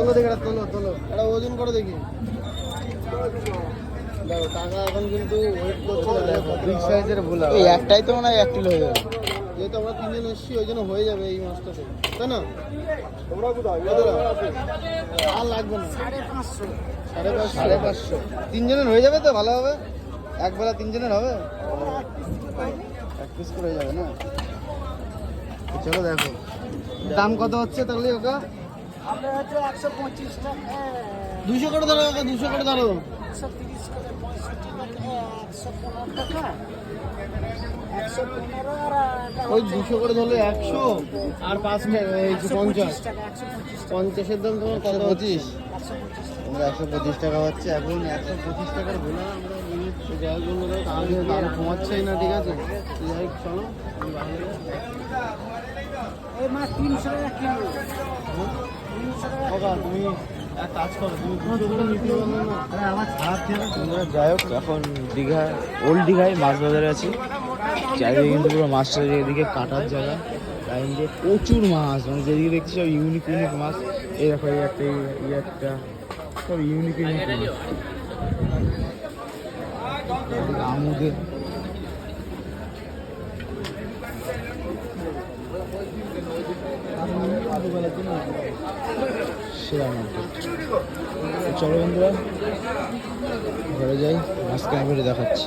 তোলো দেখি, তোলো তোলো, এটা ওজন করে দেখি। দেখো টাকা এখন কিন্তু ওয়েট করছে, দেখো বিগ সাইজের ভোলা। ওই একটাই তো মনে হয় 1 কিলো হয়ে যাবে। যেহেতু আমরা 3 জন এসেছি ওই জন্য হয়ে যাবে এই মাছটাতে, তাই না? আর লাগবে না, 550। 550 3 জনের হয়ে যাবে তো? ভালো হবে, একবেলা 3 জনের হবে, 1 পিস করে হয়ে যাবে না? চলো দেখো দাম কত হচ্ছে তাহলে ওটা। 200 করে ধরো ওকে, 200 করে ধরো। ওই 200 করে ধরলে 100 আর 5 50। 50-এর দাম তোমার কত? 25। আমরা 125 টাকা হচ্ছে এখন। 125 টাকার ভোলা আমরা যাই বলবো, দাম কমাচ্ছেই না, ঠিক আছে? যাই চলো এই মাছ 300 টাকা কিলো। বাবা তুমি এক কাজ করো, তুমি 200 করে নিতে পারবে না? আরে আমার ছাড় থেকে। আমরা যাই হোক এখন দীঘা, ওল্ড দীঘায় মাছ বাজারে আছি। চারিদিকে কিন্তু পুরো মাছটা, এদিকে কাটার জায়গা, তাই যে প্রচুর মাছ, মানে যেদিকে দেখছি সব ইউনিক ইউনিক মাছ। এই দেখো এই একটা, এই একটা, সব ইউনিক ইউনিক মাছ। আমুদের সেরা মার্কেট। চলো বন্ধুরা ঘরে যাই, মাছ কেনা করে দেখাচ্ছি।